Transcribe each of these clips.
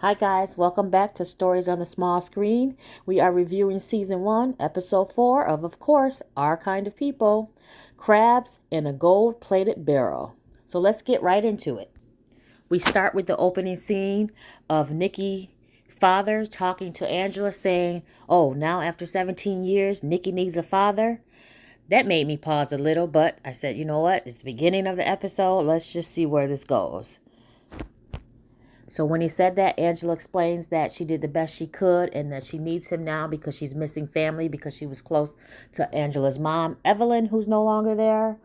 Hi guys, welcome back to Stories on the Small Screen. We are reviewing Season 1, Episode 4 of course, Our Kind of People, Crabs in a Gold-Plated Barrel. So let's get right into it. We start with the opening scene of Nikki's father talking to Angela saying, oh, now after 17 years, Nikki needs a father. That made me pause a little, but I said, you know what? It's the beginning of the episode. Let's just see where this goes. So when he said that, Angela explains that she did the best she could and that she needs him now because she's missing family because she was close to Angela's mom, Evelyn, who's no longer there.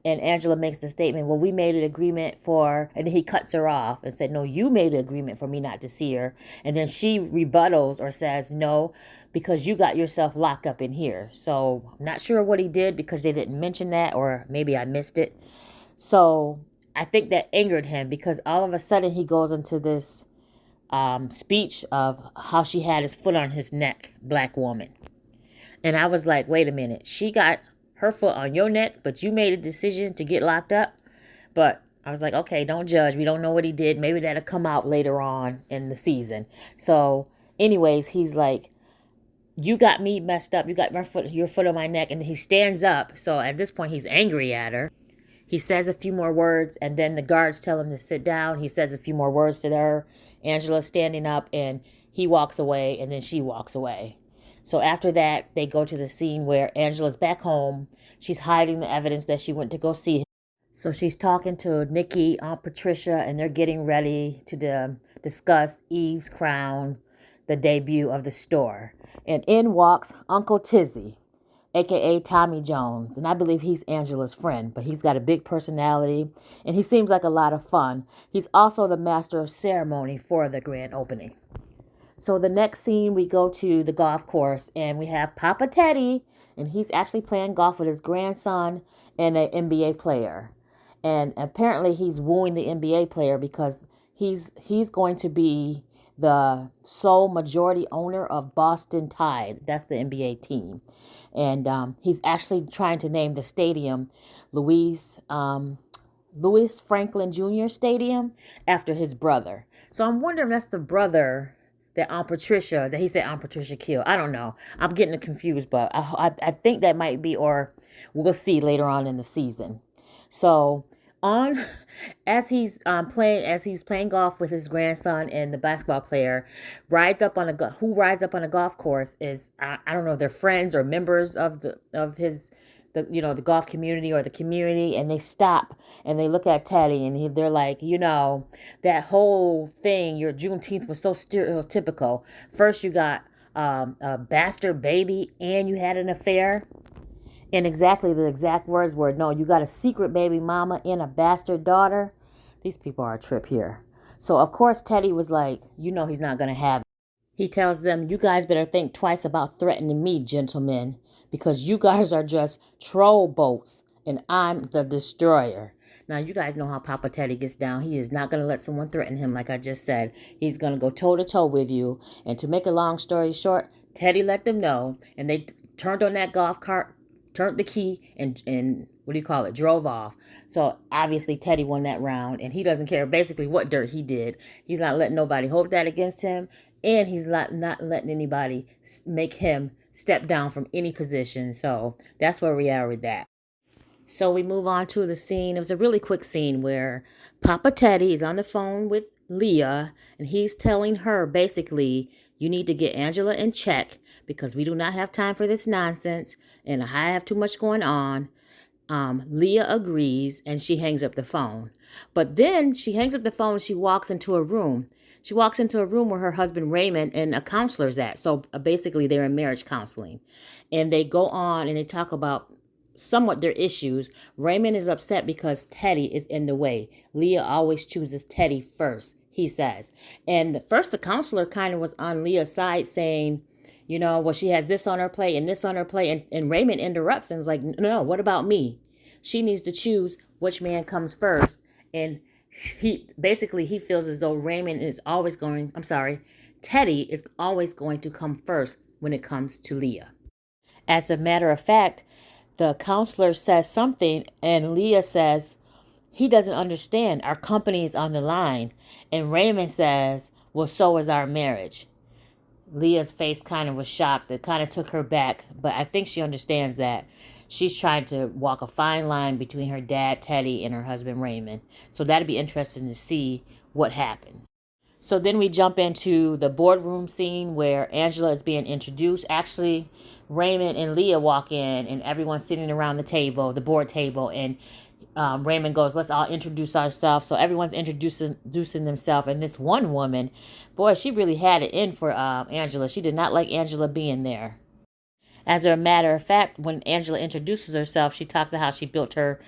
And Angela makes the statement, well, we made an agreement for, and then he cuts her off and said, no, you made an agreement for me not to see her. And then she rebuttals or says, no, because you got yourself locked up in here. So I'm not sure what he did because they didn't mention that, or maybe I missed it. So I think that angered him because all of a sudden he goes into this speech of how she had his foot on his neck, black woman. And I was like, wait a minute. She got her foot on your neck, but you made a decision to get locked up. But I was like, okay, don't judge. We don't know what he did. Maybe that'll come out later on in the season. So anyways, he's like, you got me messed up. You got your foot on my neck. And he stands up. So at this point, he's angry at her. He says a few more words, and then the guards tell him to sit down. He says a few more words to her. Angela's standing up, and he walks away, and then she walks away. So after that, they go to the scene where Angela's back home. She's hiding the evidence that she went to go see him. So she's talking to Nikki, Aunt Patricia, and they're getting ready to discuss Eve's Crown, the debut of the store. And in walks Uncle Tizzy, aka Tommy Jones, and I believe he's Angela's friend, but he's got a big personality and he seems like a lot of fun. He's also the master of ceremony for the grand opening. So the next scene, we go to the golf course and we have Papa Teddy, and he's actually playing golf with his grandson and an NBA player. And apparently he's wooing the NBA player because he's going to be the sole majority owner of Boston Tide. That's the NBA team. And he's actually trying to name the stadium Louis Franklin Jr. Stadium after his brother. So I'm wondering if that's the brother that he said Aunt Patricia killed. I don't know. I'm getting confused, but I think that might be, or we'll see later on in the season. So on as he's playing golf with his grandson, and the basketball player who rides up on a golf course is I don't know if they're friends or members of the golf community or the community, and they stop and they look at Teddy and they're like, that whole thing, your Juneteenth was so stereotypical. First you got a bastard baby and you had an affair. And exactly the exact words were, no, you got a secret baby mama and a bastard daughter. These people are a trip here. So, of course, Teddy was like, he's not going to have it. He tells them, you guys better think twice about threatening me, gentlemen, because you guys are just troll boats and I'm the destroyer. Now, you guys know how Papa Teddy gets down. He is not going to let someone threaten him, like I just said. He's going to go toe-to-toe with you. And to make a long story short, Teddy let them know, and they turned on that golf cart, turned the key, and what do you call it, drove off. So obviously Teddy won that round, and he doesn't care basically what dirt he did. He's not letting nobody hold that against him, and he's not letting anybody make him step down from any position. So that's where we are with that. So we move on to the scene. It was a really quick scene where Papa Teddy is on the phone with Leah, and he's telling her basically, you need to get Angela in check because we do not have time for this nonsense, and I have too much going on. Leah agrees, and she hangs up the phone. But then she hangs up the phone and she walks into a room. She walks into a room where her husband Raymond and a counselor's at. So basically they're in marriage counseling. And they go on and they talk about somewhat their issues. Raymond is upset because Teddy is in the way. Leah always chooses Teddy first, he says. And the counselor kind of was on Leah's side saying, well, she has this on her plate and this on her plate. And Raymond interrupts and is like, no, what about me? She needs to choose which man comes first. And he feels as though Teddy is always going to come first when it comes to Leah. As a matter of fact, the counselor says something and Leah says, he doesn't understand. Our company is on the line. And Raymond says, Well, so is our marriage. Leah's face kind of was shocked. It kind of took her back, but I think she understands that she's trying to walk a fine line between her dad, Teddy, and her husband, Raymond. So that'd be interesting to see what happens. So then we jump into the boardroom scene where Angela is being introduced. Actually, Raymond and Leah walk in, and everyone's sitting around the table, the board table, and Raymond goes, "Let's all introduce ourselves." So everyone's introducing themselves, and this one woman, boy, she really had it in for Angela. She did not like Angela being there. As a matter of fact, when Angela introduces herself, she talks about how she built her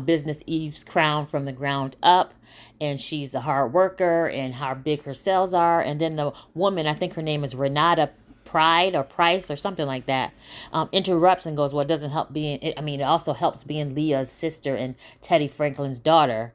business Eve's Crown from the ground up, and she's a hard worker and how big her sales are. And then the woman, I think her name is Renata Pride or Price or something like that, interrupts and goes, "Well, it doesn't help being, it also helps being Leah's sister and Teddy Franklin's daughter."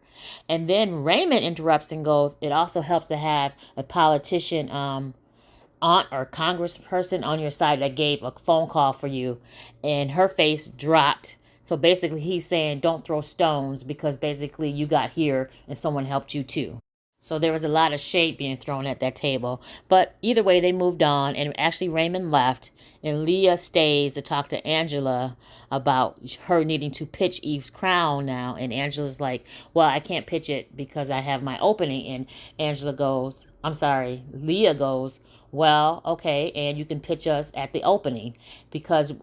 And then Raymond interrupts and goes, "It also helps to have a politician, aunt or congressperson on your side that gave a phone call for you," and her face dropped. So basically he's saying don't throw stones because basically you got here and someone helped you too. So there was a lot of shade being thrown at that table. But either way, they moved on, and actually Raymond left, and Leah stays to talk to Angela about her needing to pitch Eve's Crown now. And Angela's like, "Well, I can't pitch it because I have my opening." And Leah goes, "Well, okay, and you can pitch us at the opening because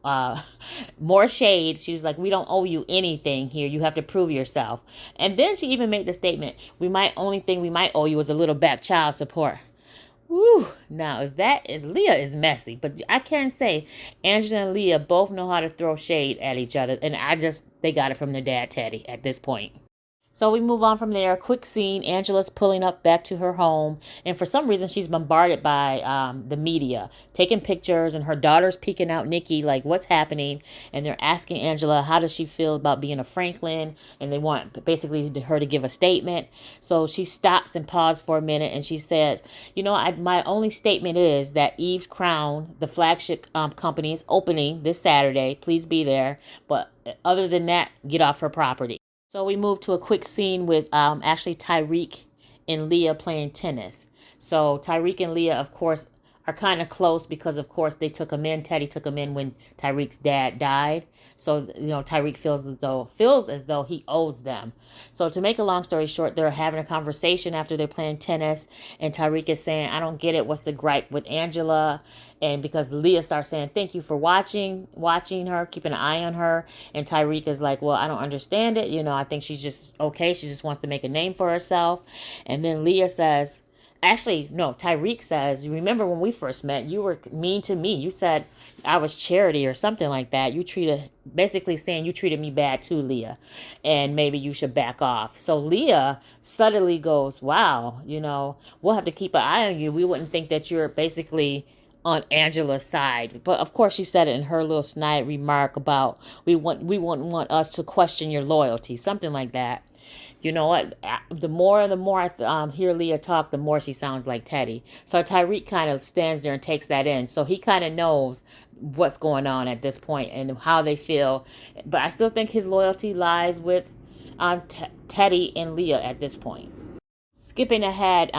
more shade." She's like, "We don't owe you anything here. You have to prove yourself." And then she even made the statement, only thing we might owe you is a little back child support. Woo! Now is Leah is messy, but I can say Angela and Leah both know how to throw shade at each other, and they got it from their dad Teddy at this point. So we move on from there. Quick scene. Angela's pulling up back to her home, and for some reason she's bombarded by the media, taking pictures, and her daughter's peeking out Nikki like, "What's happening?" And they're asking Angela how does she feel about being a Franklin, and they want basically her to give a statement. So she stops and pauses for a minute, and she says, My only statement is that Eve's Crown, the flagship company, is opening this Saturday. Please be there. But other than that, get off her property." So we move to a quick scene with actually Tyreek and Leah playing tennis. So Tyreek and Leah, of course, are kind of close because, of course, they took him in. Teddy took him in when Tyreek's dad died. So, Tyreek feels as though he owes them. So to make a long story short, they're having a conversation after they're playing tennis, and Tyreek is saying, "I don't get it. What's the gripe with Angela?" And because Leah starts saying, "Thank you for watching her, keeping an eye on her," and Tyreek is like, "Well, I don't understand it. I think she's just okay. She just wants to make a name for herself." And then Leah says, actually, no, Tyreek says, "You remember when we first met, you were mean to me. You said I was charity or something like that. Basically saying you treated me bad too, Leah, and maybe you should back off." So Leah suddenly goes, "Wow, we'll have to keep an eye on you. We wouldn't think that you're basically on Angela's side." But of course she said it in her little snide remark about we wouldn't want us to question your loyalty, something like that. You know what? The more I hear Leah talk, the more she sounds like Teddy. So Tyreek kind of stands there and takes that in. So he kind of knows what's going on at this point and how they feel. But I still think his loyalty lies with Teddy and Leah at this point. Skipping ahead,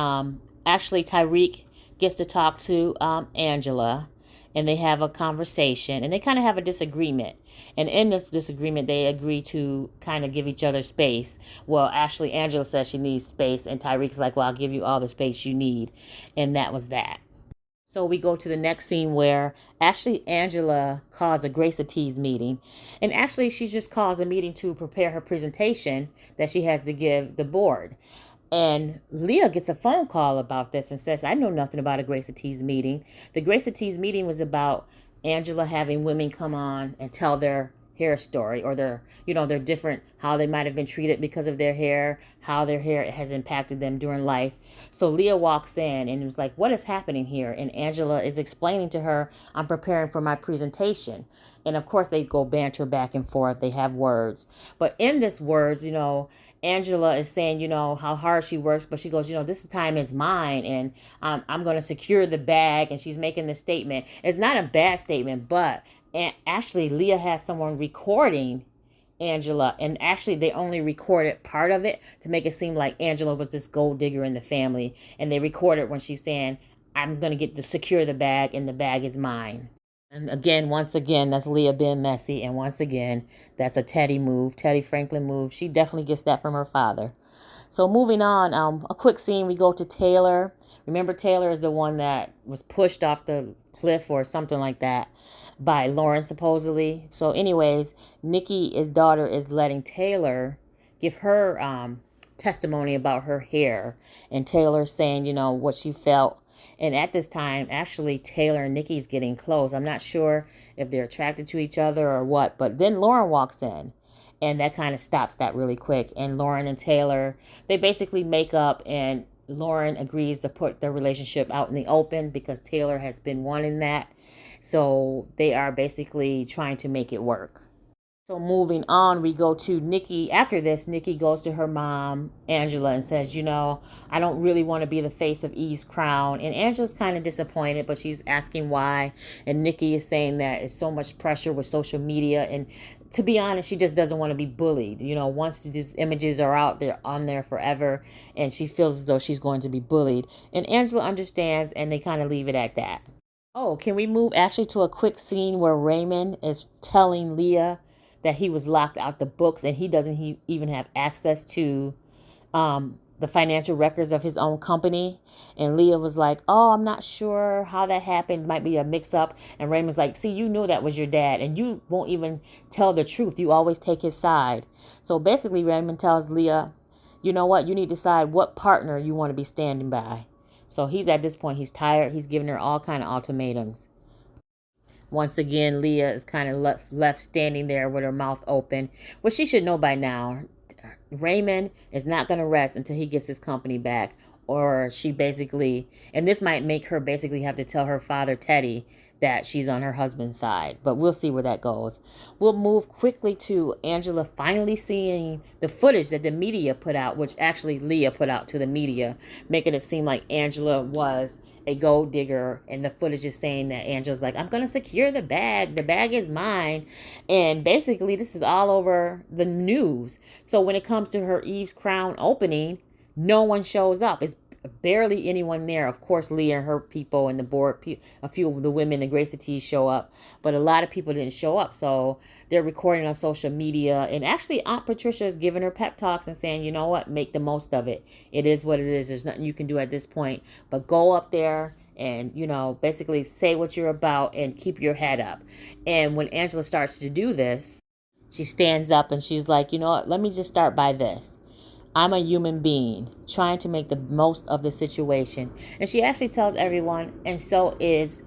actually Tyreek gets to talk to Angela, and they have a conversation, and they kind of have a disagreement. And in this disagreement, they agree to kind of give each other space. Well, actually, Angela says she needs space, and Tyreek's like, "Well, I'll give you all the space you need," and that was that. So we go to the next scene where actually Angela calls a Grace of Teas meeting. And actually she just calls a meeting to prepare her presentation that she has to give the board. And Leah gets a phone call about this and says, "I know nothing about a Grace of Teas meeting." The Grace of Teas meeting was about Angela having women come on and tell their hair story, or their different, how they might have been treated because of their hair, how their hair has impacted them during life. So Leah walks in and was like, "What is happening here?" And Angela is explaining to her, "I'm preparing for my presentation." And of course they go banter back and forth. They have words. But in this words, Angela is saying, how hard she works, but she goes, "This time is mine, and I'm going to secure the bag." And she's making this statement. It's not a bad statement, but actually Leah has someone recording Angela, and actually they only recorded part of it to make it seem like Angela was this gold digger in the family, and they recorded when she's saying, I'm gonna get to secure the bag and the bag is mine. And again, once again, that's Leah being messy, and once again, that's a Teddy move, Teddy Franklin move. She definitely gets that from her father. So moving on, a quick scene, we go to Taylor. Remember, Taylor is the one that was pushed off the cliff or something like that by Lauren, supposedly. So anyways, Nikki's daughter is letting Taylor give her testimony about her hair. And Taylor saying, what she felt. And at this time, actually, Taylor and Nikki's getting close. I'm not sure if they're attracted to each other or what. But then Lauren walks in. And that kind of stops that really quick. And Lauren and Taylor, they basically make up, and Lauren agrees to put their relationship out in the open because Taylor has been wanting that. So they are basically trying to make it work. So moving on, we go to Nikki. After this, Nikki goes to her mom, Angela, and says, I don't really want to be the face of Eve's crown. And Angela's kind of disappointed, but she's asking why. And Nikki is saying that it's so much pressure with social media. And to be honest, she just doesn't want to be bullied. Once these images are out, they're on there forever. And she feels as though she's going to be bullied. And Angela understands, and they kind of leave it at that. Oh, can we move actually to a quick scene where Raymond is telling Leah that he was locked out the books and he doesn't even have access to the financial records of his own company. And Leah was like, oh, I'm not sure how that happened. Might be a mix up. And Raymond's like, see, you knew that was your dad and you won't even tell the truth. You always take his side. So basically Raymond tells Leah, you know what? You need to decide what partner you want to be standing by. So he's at this point, he's tired. He's giving her all kind of ultimatums. Once again, Leah is kind of left standing there with her mouth open. Well, she should know by now. Raymond is not going to rest until he gets his company back. Or she basically, and this might make her basically have to tell her father, Teddy, that she's on her husband's side. But we'll see where that goes. We'll move quickly to Angela finally seeing the footage that the media put out, which actually Leah put out to the media, making it seem like Angela was a gold digger. And the footage is saying that Angela's like, I'm going to secure the bag. The bag is mine. And basically, this is all over the news. So when it comes to her Eve's Crown opening, no one shows up. It's barely anyone there. Of course, Leah and her people and the board, a few of the women, the Grace show up, but a lot of people didn't show up. So they're recording on social media. And actually, Aunt Patricia is giving her pep talks and saying, you know what, make the most of it. It is what it is. There's nothing you can do at this point, but go up there and, basically say what you're about and keep your head up. And when Angela starts to do this, she stands up and she's like, you know what, let me just start by this. I'm a human being trying to make the most of the situation. And she actually tells everyone, and so is,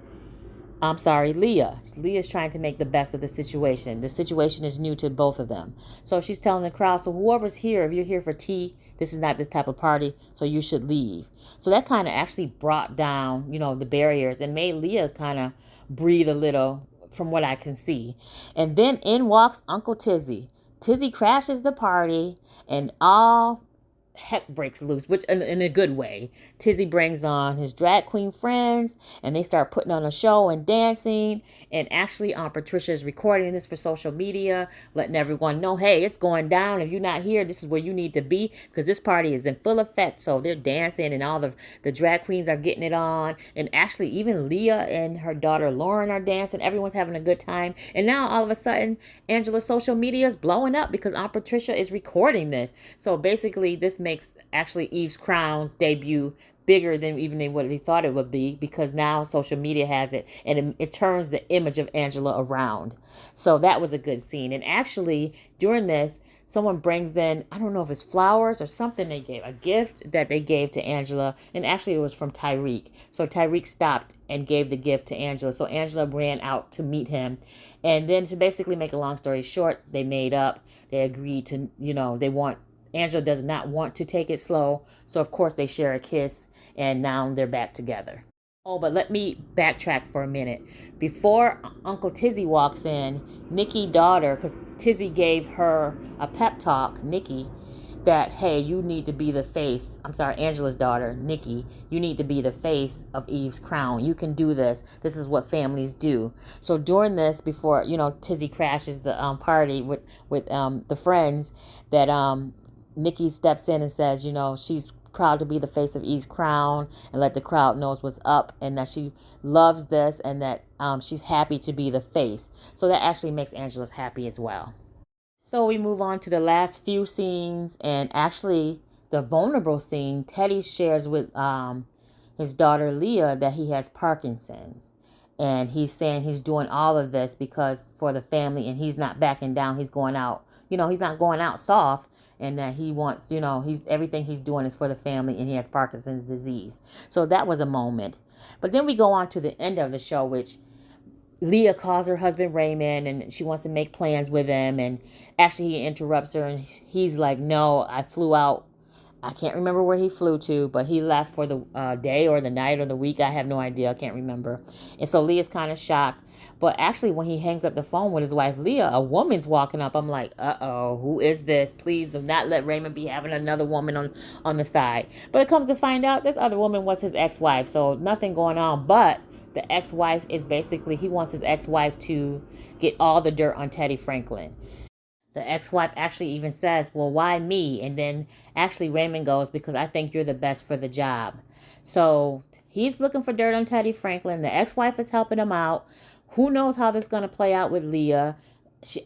Leah. Leah's trying to make the best of the situation. The situation is new to both of them. So she's telling the crowd, so whoever's here, if you're here for tea, this is not this type of party, so you should leave. So that kind of actually brought down, the barriers and made Leah kind of breathe a little from what I can see. And then in walks Uncle Tizzy. Tizzy crashes the party and all heck breaks loose, which in a good way. Tizzy brings on his drag queen friends and they start putting on a show and dancing. And actually, Aunt Patricia is recording this for social media, letting everyone know, hey, it's going down. If you're not here, this is where you need to be because this party is in full effect. So they're dancing and all the drag queens are getting it on. And actually, even Leah and her daughter Lauren are dancing. Everyone's having a good time. And now all of a sudden, Angela's social media is blowing up because Aunt Patricia is recording this. So basically, this makes actually Eve's Crown's debut bigger than even what they thought it would be because now social media has it and it turns the image of Angela around. So that was a good scene. And actually during this, someone brings in, I don't know if it's flowers or something they gave, a gift that they gave to Angela. And actually it was from Tyreek. So Tyreek stopped and gave the gift to Angela. So Angela ran out to meet him. And then to basically make a long story short, they made up. They agreed to, Angela does not want to take it slow. So, of course, they share a kiss and now they're back together. Oh, but let me backtrack for a minute. Before Uncle Tizzy walks in, Nikki's daughter, because Tizzy gave her a pep talk, Nikki, that, hey, you need to be the face. I'm sorry, Angela's daughter, Nikki, you need to be the face of Eve's crown. You can do this. This is what families do. So during this, before, Tizzy crashes the party with the friends, that Nikki steps in and says, she's proud to be the face of Eve's crown and let the crowd knows what's up, and that she loves this, and that she's happy to be the face. So that actually makes Angela's happy as well. So we move on to the last few scenes, and actually the vulnerable scene. Teddy shares with his daughter Leah that he has Parkinson's, and he's saying he's doing all of this because for the family, and he's not backing down. He's going out, he's not going out soft, and that he wants, he's everything he's doing is for the family, and he has Parkinson's disease. So that was a moment. But then we go on to the end of the show, which Leah calls her husband Raymond, and she wants to make plans with him, and actually he interrupts her, and he's like, no, I flew out. I can't remember where he flew to, but he left for the day or the night or the week. I have no idea. I can't remember. And so Leah's kind of shocked. But actually, when he hangs up the phone with his wife, Leah, a woman's walking up. I'm like, uh-oh, who is this? Please do not let Raymond be having another woman on the side. But it comes to find out this other woman was his ex-wife. So nothing going on. But the ex-wife is basically, he wants his ex-wife to get all the dirt on Teddy Franklin. The ex-wife actually even says, well, why me? And then actually Raymond goes, because I think you're the best for the job. So he's looking for dirt on Teddy Franklin. The ex-wife is helping him out. Who knows how this is going to play out with Leah?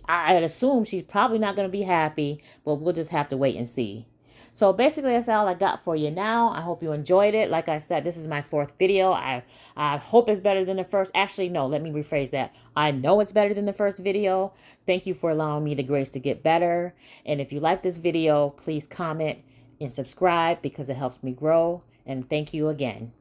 I'd assume she's probably not going to be happy, but we'll just have to wait and see. So basically, that's all I got for you now. I hope you enjoyed it. Like I said, this is my 4th video. I hope it's better than the first. Actually, no, let me rephrase that. I know it's better than the first video. Thank you for allowing me the grace to get better. And if you like this video, please comment and subscribe because it helps me grow. And thank you again.